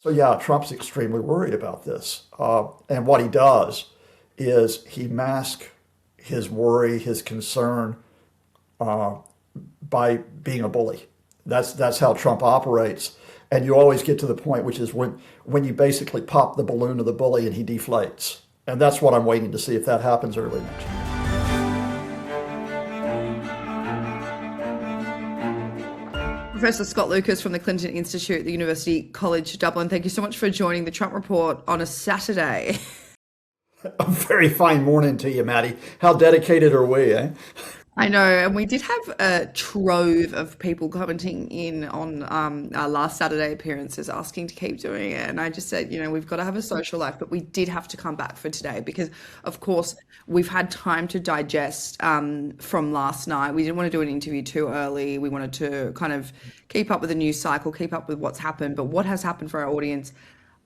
So yeah, Trump's extremely worried about this, and what he does is he masks his worry, his concern, uh, by being a bully. That's how Trump operates, and you always get to the point, which is when you basically pop the balloon of the bully and he deflates, and that's what I'm waiting to see if that happens early next year. Professor Scott Lucas from the Clinton Institute at the University College Dublin, thank you so much for joining the Trump Report on a Saturday. A very fine morning to you, Maddie. How dedicated are we, eh? I know, and we did have a trove of people commenting in on our last Saturday appearances, asking to keep doing it. And I just said, we've got to have a social life, but we did have to come back for today because, of course, we've had time to digest from last night. We didn't want to do an interview too early. We wanted to kind of keep up with the news cycle, keep up with what's happened. But what has happened for our audience?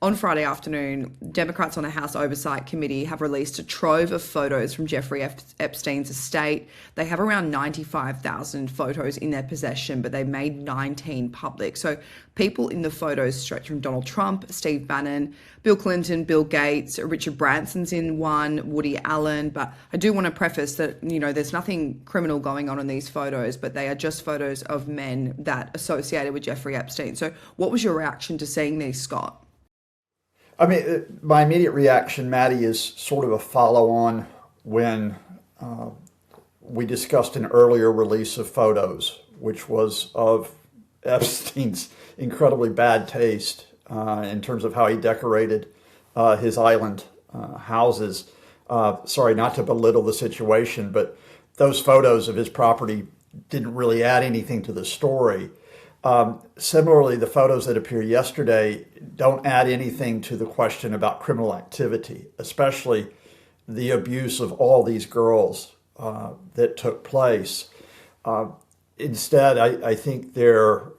On Friday afternoon, Democrats on the House Oversight Committee have released a trove of photos from Jeffrey Epstein's estate. They have around 95,000 photos in their possession, but they made 19 public. So people in the photos stretch from Donald Trump, Steve Bannon, Bill Clinton, Bill Gates, Richard Branson's in one, Woody Allen. But I do want to preface that, there's nothing criminal going on in these photos, but they are just photos of men that associated with Jeffrey Epstein. So what was your reaction to seeing these, Scott? I mean, my immediate reaction, Maddie, is sort of a follow-on when we discussed an earlier release of photos, which was of Epstein's incredibly bad taste in terms of how he decorated his island houses. Sorry, not to belittle the situation, but those photos of his property didn't really add anything to the story. Similarly, the photos that appear yesterday don't add anything to the question about criminal activity, especially the abuse of all these girls that took place. Instead, I think the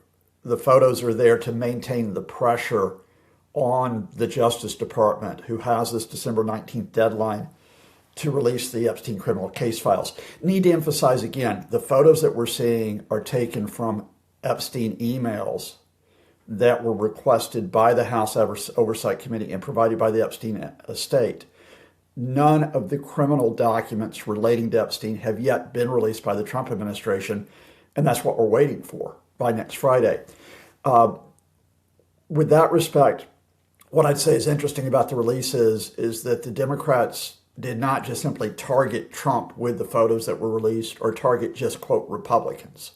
photos are there to maintain the pressure on the Justice Department, who has this December 19th deadline to release the Epstein criminal case files. Need to emphasize again, the photos that we're seeing are taken from Epstein emails that were requested by the House Oversight Committee and provided by the Epstein estate. None of the criminal documents relating to Epstein have yet been released by the Trump administration, and that's what we're waiting for by next Friday. With that respect, what I'd say is interesting about the release is that the Democrats did not just simply target Trump with the photos that were released or target just, quote, Republicans.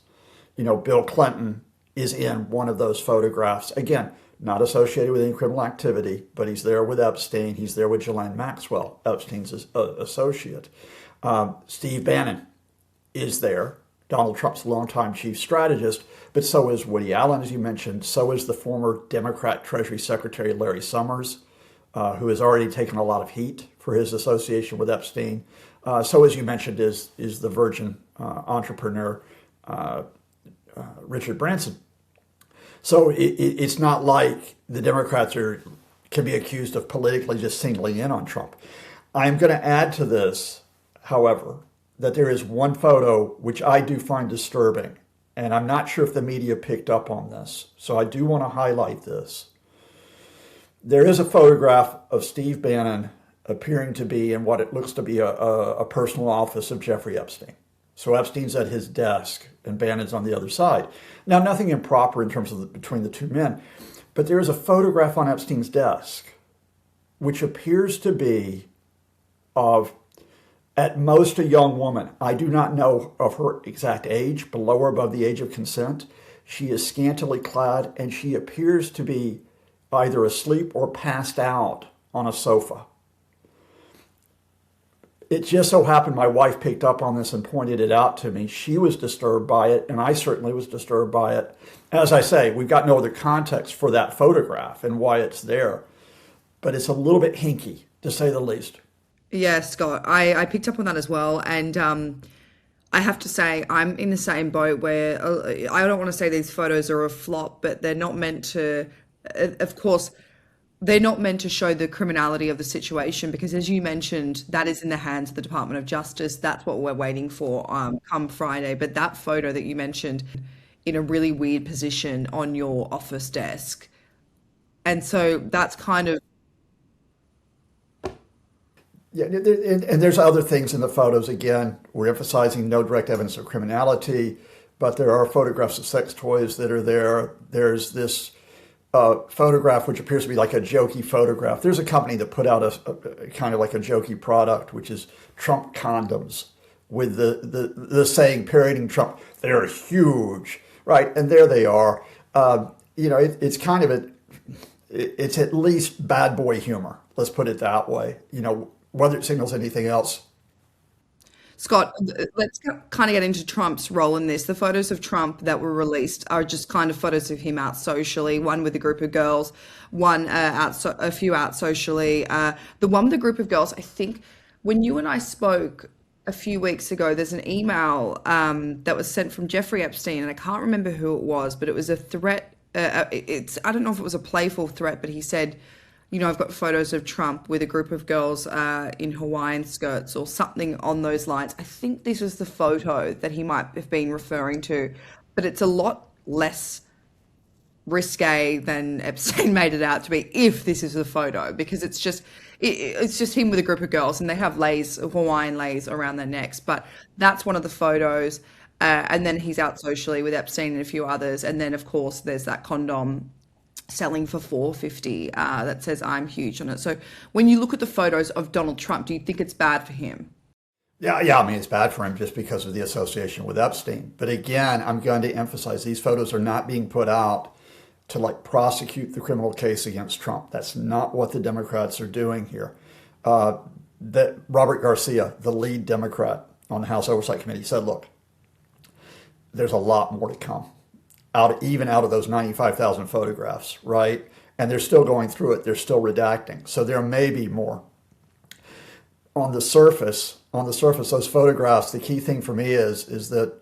Bill Clinton is in one of those photographs. Again, not associated with any criminal activity, but he's there with Epstein. He's there with Ghislaine Maxwell, Epstein's associate. Steve Bannon is there. Donald Trump's longtime chief strategist, but so is Woody Allen, as you mentioned. So is the former Democrat Treasury Secretary Larry Summers, who has already taken a lot of heat for his association with Epstein. So, as you mentioned, is the Virgin entrepreneur Richard Branson. So it's not like the Democrats can be accused of politically just singling in on Trump. I'm going to add to this, however, that there is one photo which I do find disturbing, and I'm not sure if the media picked up on this, so I do want to highlight this. There is a photograph of Steve Bannon appearing to be in what it looks to be a personal office of Jeffrey Epstein. So Epstein's at his desk and Bannon's on the other side. Now, nothing improper in terms of between the two men, but there is a photograph on Epstein's desk which appears to be of, at most, a young woman. I do not know of her exact age, below or above the age of consent. She is scantily clad and she appears to be either asleep or passed out on a sofa. It just so happened my wife picked up on this and pointed it out to me. She was disturbed by it, and I certainly was disturbed by it. As I say, we've got no other context for that photograph and why it's there, but it's a little bit hinky, to say the least. Yeah, Scott, I picked up on that as well, and I have to say I'm in the same boat where I don't want to say these photos are a flop, but they're not meant to, of course, they're not meant to show the criminality of the situation because, as you mentioned, that is in the hands of the Department of Justice. That's what we're waiting for come Friday. But that photo that you mentioned in a really weird position on your office desk, And so that's kind of, Yeah, and there's other things in the photos. Again, we're emphasizing no direct evidence of criminality, but there are photographs of sex toys that are there. There's this photograph which appears to be like a jokey photograph. There's a company that put out a kind of like a jokey product, which is Trump condoms with the saying parodying Trump. They're huge, right? And there they are. It's kind of it's at least bad boy humor. Let's put it that way. Whether it signals anything else. Scott, let's kind of get into Trump's role in this. The photos of Trump that were released are just kind of photos of him out socially, one with a group of girls, one a few out socially. The one with the group of girls, I think when you and I spoke a few weeks ago, there's an email that was sent from Jeffrey Epstein, and I can't remember who it was, but it was a threat. I don't know if it was a playful threat, but he said, I've got photos of Trump with a group of girls in Hawaiian skirts or something on those lines. I think this was the photo that he might have been referring to, but it's a lot less risque than Epstein made it out to be if this is the photo, because it's just him with a group of girls and they have Hawaiian leis around their necks. But that's one of the photos. And then he's out socially with Epstein and a few others. And then, of course, there's that condom selling for $4.50 that says I'm huge on it. So when you look at the photos of Donald Trump, do you think it's bad for him? Yeah. I mean, it's bad for him just because of the association with Epstein. But again, I'm going to emphasize these photos are not being put out to prosecute the criminal case against Trump. That's not what the Democrats are doing here. That Robert Garcia, the lead Democrat on the House Oversight Committee, said, look, there's a lot more to come. Even out of those 95,000 photographs, right? And they're still going through it. They're still redacting. So there may be more. On the surface, those photographs, the key thing for me is that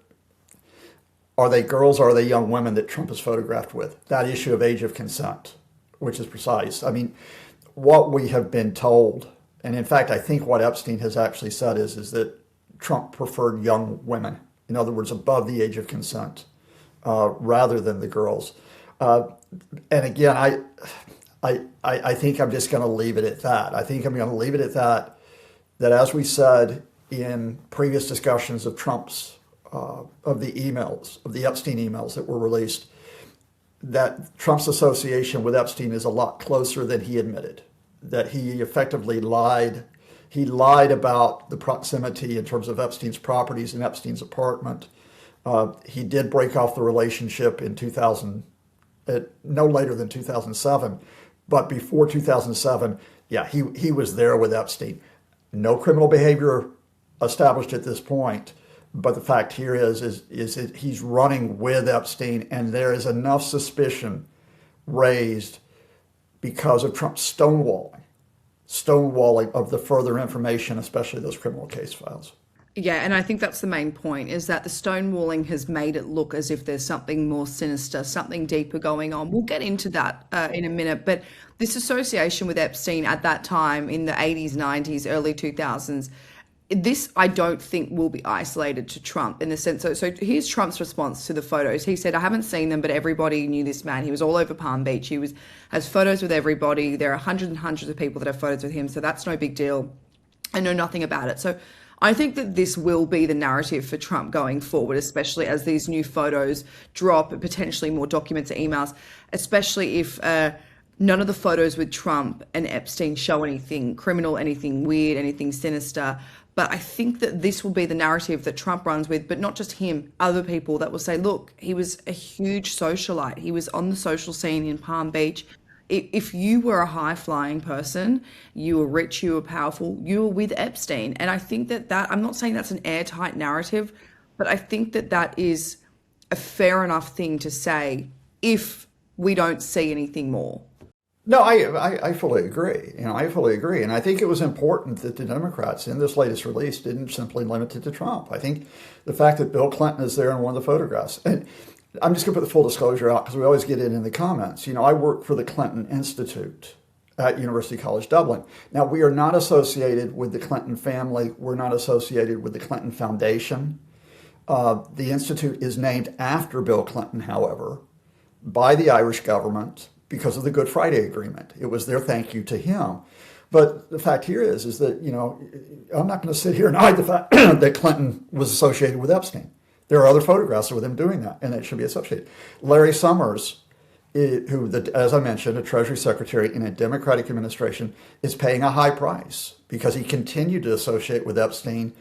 are they girls or are they young women that Trump is photographed with? That issue of age of consent, which is precise. I mean, what we have been told, and in fact, I think what Epstein has actually said is that Trump preferred young women. In other words, above the age of consent. Rather than the girls. And again, I think I'm just going to leave it at that. I think I'm going to leave it at that as we said in previous discussions of Trump's, of the emails, of the Epstein emails that were released, that Trump's association with Epstein is a lot closer than he admitted, that he effectively lied. He lied about the proximity in terms of Epstein's properties and Epstein's apartment. He did break off the relationship in no later than 2007. But before 2007, yeah, he was there with Epstein. No criminal behavior established at this point. But the fact here is that he's running with Epstein, and there is enough suspicion raised because of Trump's stonewalling of the further information, especially those criminal case files. Yeah, and I think that's the main point, is that the stonewalling has made it look as if there's something more sinister, something deeper going on. We'll get into that in a minute, but this association with Epstein at that time in the 80s, 90s, early 2000s, this I don't think will be isolated to Trump in the sense. So here's Trump's response to the photos. He said, I haven't seen them, but everybody knew this man. He was all over Palm Beach. He has photos with everybody. There are hundreds and hundreds of people that have photos with him, so that's no big deal. I know nothing about it. So I think that this will be the narrative for Trump going forward, especially as these new photos drop, potentially more documents or emails, especially if none of the photos with Trump and Epstein show anything criminal, anything weird, anything sinister. But I think that this will be the narrative that Trump runs with, but not just him, other people that will say, look, he was a huge socialite. He was on the social scene in Palm Beach. If you were a high-flying person, you were rich, you were powerful, you were with Epstein. And I think that I'm not saying that's an airtight narrative, but I think that is a fair enough thing to say if we don't see anything more. No, I fully agree. I fully agree. And I think it was important that the Democrats in this latest release didn't simply limit it to Trump. I think the fact that Bill Clinton is there in one of the photographs, and I'm just going to put the full disclosure out because we always get it in the comments. I work for the Clinton Institute at University College Dublin. Now, we are not associated with the Clinton family. We're not associated with the Clinton Foundation. The Institute is named after Bill Clinton, however, by the Irish government. because of the Good Friday Agreement. It was their thank you to him. But the fact here is that, I'm not going to sit here and hide the fact that Clinton was associated with Epstein. There are other photographs with him doing that, and it should be associated. Larry Summers, who, as I mentioned, a Treasury Secretary in a Democratic administration, is paying a high price because he continued to associate with Epstein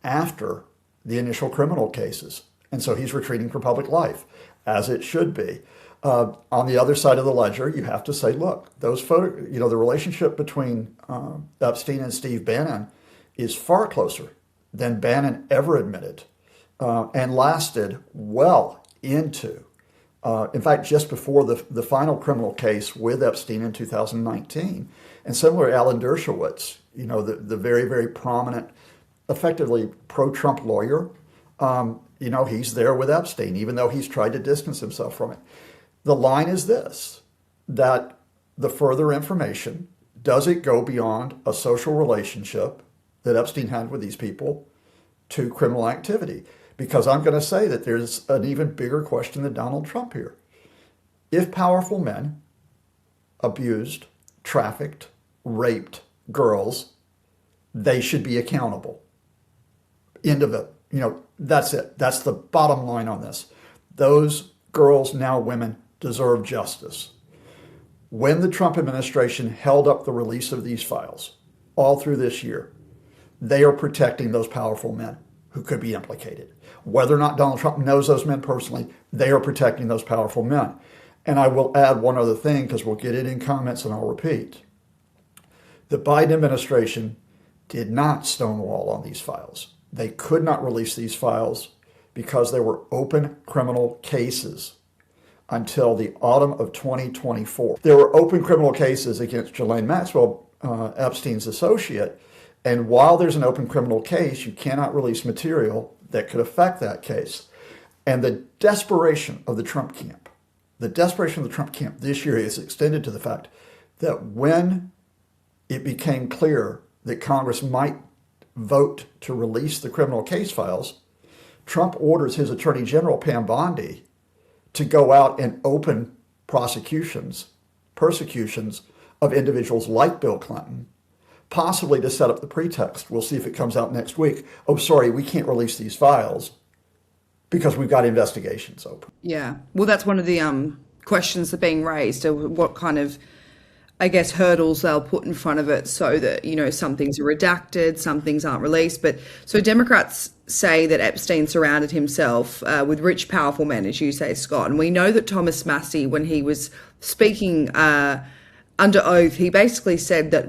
after the initial criminal cases. And so he's retreating for public life, as it should be. On the other side of the ledger, you have to say, look, those the relationship between Epstein and Steve Bannon is far closer than Bannon ever admitted, and lasted well into, in fact, just before the final criminal case with Epstein in 2019. And similarly, Alan Dershowitz, the very, very prominent, effectively pro-Trump lawyer, he's there with Epstein, even though he's tried to distance himself from it. The line is this, that the further information, does it go beyond a social relationship that Epstein had with these people to criminal activity? Because I'm going to say that there's an even bigger question than Donald Trump here. If powerful men abused, trafficked, raped girls, they should be accountable. End of it. That's it. That's the bottom line on this. Those girls, now women, deserve justice. When the Trump administration held up the release of these files all through this year, they are protecting those powerful men who could be implicated. Whether or not Donald Trump knows those men personally, they are protecting those powerful men. And I will add one other thing, because we'll get it in comments and I'll repeat. The Biden administration did not stonewall on these files. They could not release these files because there were open criminal cases until the autumn of 2024. There were open criminal cases against Ghislaine Maxwell, Epstein's associate, and while there's an open criminal case, you cannot release material that could affect that case. And the desperation of the Trump camp this year is extended to the fact that when it became clear that Congress might vote to release the criminal case files, Trump orders his Attorney General, Pam Bondi, to go out and open persecutions of individuals like Bill Clinton, possibly to set up the pretext. We'll see if it comes out next week. Oh, sorry, we can't release these files because we've got investigations open. Yeah. Well, that's one of the questions that are being raised. What kind of, hurdles they'll put in front of it so that, some things are redacted, some things aren't released. But so Democrats say that Epstein surrounded himself with rich, powerful men, as you say, Scott. And we know that Thomas Massey, when he was speaking under oath, he basically said that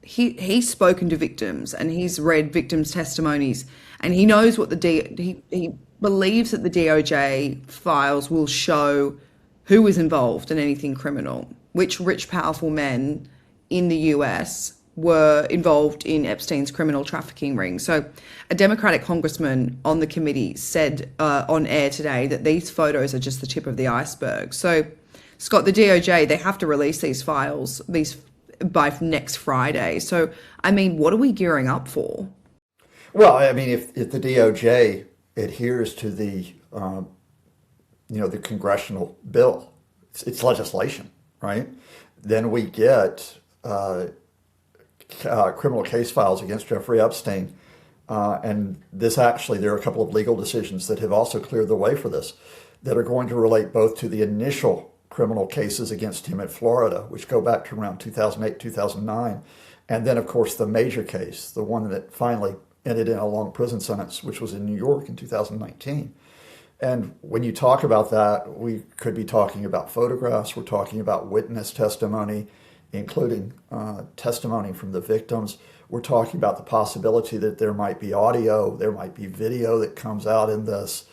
he's spoken to victims and he's read victims' testimonies, and he knows what he believes that the DOJ files will show who was involved in anything criminal, which rich, powerful men in the US were involved in Epstein's criminal trafficking ring. So a Democratic congressman on the committee said on air today that these photos are just the tip of the iceberg. So, Scott, the DOJ, they have to release these files by next Friday. So, what are we gearing up for? Well, if the DOJ adheres to the congressional bill, it's legislation, right? Then we get criminal case files against Jeffrey Epstein. And there are a couple of legal decisions that have also cleared the way for this, that are going to relate both to the initial criminal cases against him in Florida, which go back to around 2008, 2009. And then, of course, the major case, the one that finally ended in a long prison sentence, which was in New York in 2019. And when you talk about that, we could be talking about photographs. We're talking about witness testimony, including testimony from the victims. We're talking about the possibility that there might be audio, there might be video that comes out in this.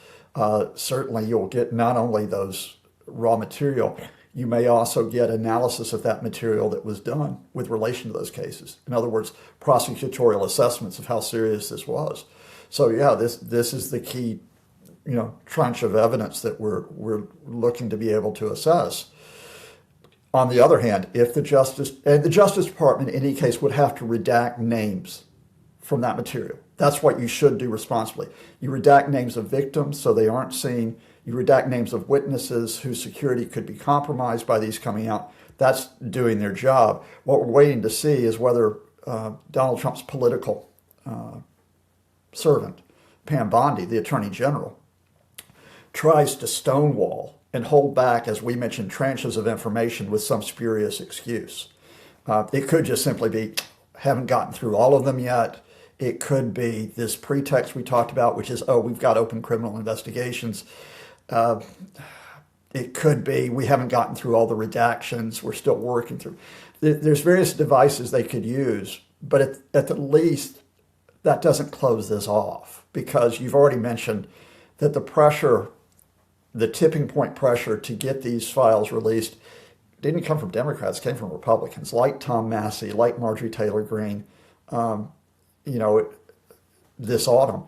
Certainly you'll get not only those raw material, you may also get analysis of that material that was done with relation to those cases. In other words, prosecutorial assessments of how serious this was. So yeah, this is the key, tranche of evidence that we're looking to be able to assess. On the other hand, if the Justice Department in any case would have to redact names from that material, that's what you should do responsibly. You redact names of victims so they aren't seen. You redact names of witnesses whose security could be compromised by these coming out. That's doing their job. What we're waiting to see is whether Donald Trump's political servant, Pam Bondi, the Attorney General, tries to stonewall and hold back, as we mentioned, tranches of information with some spurious excuse. It could just simply be, haven't gotten through all of them yet. It could be this pretext we talked about, which is, oh, we've got open criminal investigations. It could be, we haven't gotten through all the redactions. We're still working through. There's various devices they could use, but at the least, that doesn't close this off, because you've already mentioned that the pressure, the tipping point pressure to get these files released didn't come from Democrats, came from Republicans like Tom Massey, like Marjorie Taylor Greene, this autumn.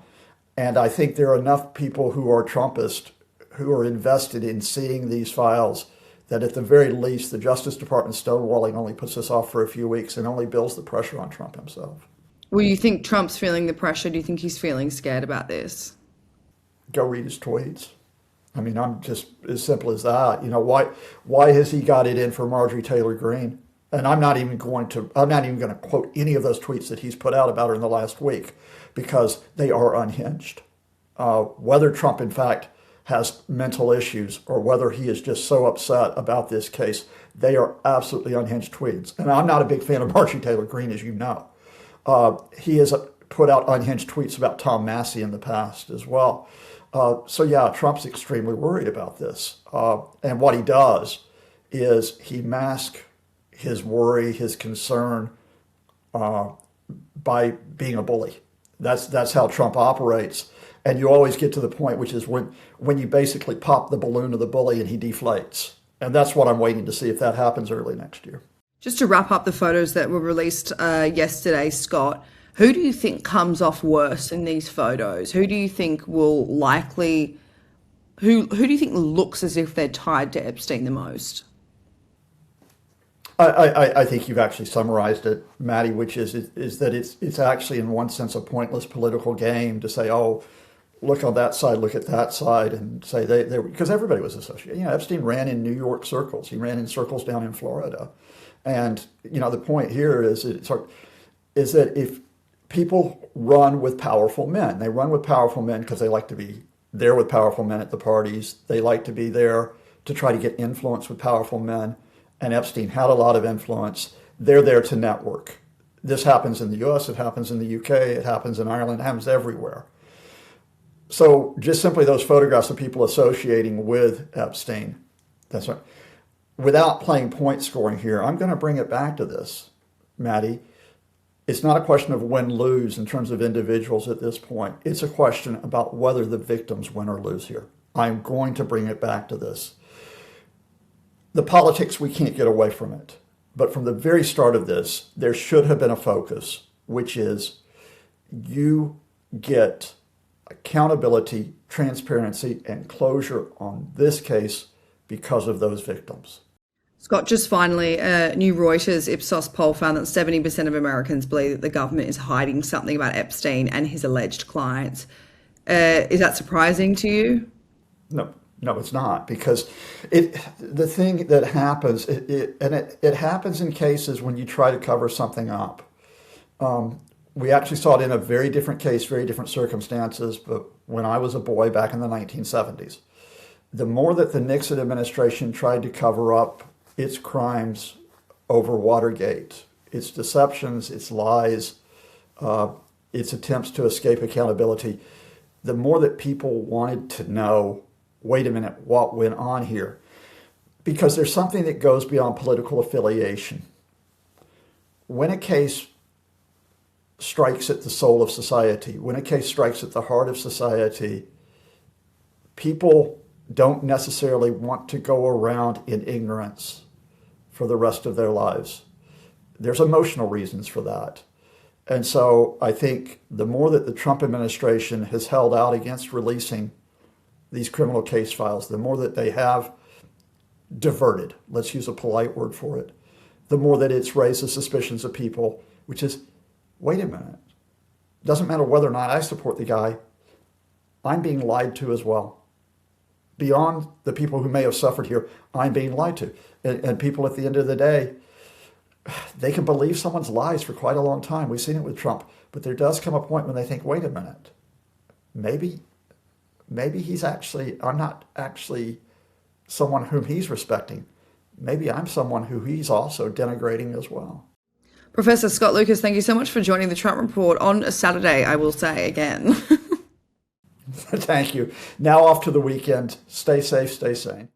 And I think there are enough people who are Trumpist who are invested in seeing these files that at the very least, the Justice Department stonewalling only puts this off for a few weeks and only builds the pressure on Trump himself. Well, you think Trump's feeling the pressure? Do you think he's feeling scared about this? Go read his tweets. I mean, I'm just as simple as that. Why has he got it in for Marjorie Taylor Greene? And I'm not even going to quote any of those tweets that he's put out about her in the last week, because they are unhinged. Whether Trump, in fact, has mental issues or whether he is just so upset about this case, they are absolutely unhinged tweets. And I'm not a big fan of Marjorie Taylor Greene, as you know. He has put out unhinged tweets about Tom Massey in the past as well. So yeah, Trump's extremely worried about this. And what he does is he masks his worry, his concern, by being a bully. That's how Trump operates. And you always get to the point, which is when you basically pop the balloon of the bully and he deflates. And that's what I'm waiting to see if that happens early next year. Just to wrap up the photos that were released yesterday, Scott, who do you think comes off worse in these photos? Who do you think will likely, who do you think looks as if they're tied to Epstein the most? I think you've actually summarized it, Maddie, which is that it's actually in one sense a pointless political game to say, oh, look on that side, look at that side, and say they because everybody was associated. Epstein ran in New York circles. He ran in circles down in Florida. And, the point here is that if people run with powerful men, they run with powerful men because they like to be there with powerful men at the parties. They like to be there to try to get influence with powerful men. And Epstein had a lot of influence. They're there to network. This happens in the U.S., it happens in the U.K., it happens in Ireland, it happens everywhere. So just simply those photographs of people associating with Epstein, that's right. Without playing point scoring here, I'm going to bring it back to this, Maddie. It's not a question of win-lose in terms of individuals at this point. It's a question about whether the victims win or lose here. I'm going to bring it back to this. The politics, we can't get away from it. But from the very start of this, there should have been a focus, which is you get accountability, transparency, and closure on this case because of those victims. Scott, just finally, a new Reuters Ipsos poll found that 70% of Americans believe that the government is hiding something about Epstein and his alleged clients. Is that surprising to you? No, it's not, because the thing that happens, it happens in cases when you try to cover something up. We actually saw it in a very different case, very different circumstances, but when I was a boy back in the 1970s. The more that the Nixon administration tried to cover up its crimes over Watergate, its deceptions, its lies, its attempts to escape accountability, the more that people wanted to know, wait a minute, what went on here? Because there's something that goes beyond political affiliation. When a case strikes at the soul of society, when a case strikes at the heart of society, people don't necessarily want to go around in ignorance for the rest of their lives. There's emotional reasons for that. And so I think the more that the Trump administration has held out against releasing these criminal case files, the more that they have diverted, let's use a polite word for it, the more that it's raised the suspicions of people, which is, wait a minute, doesn't matter whether or not I support the guy, I'm being lied to as well. beyond the people who may have suffered here, I'm being lied to. And people at the end of the day, they can believe someone's lies for quite a long time. We've seen it with Trump. But there does come a point when they think, wait a minute, maybe I'm not actually someone whom he's respecting. Maybe I'm someone who he's also denigrating as well. Professor Scott Lucas, thank you so much for joining the Trump Report on a Saturday, I will say again. Thank you. Now off to the weekend. Stay safe, stay sane.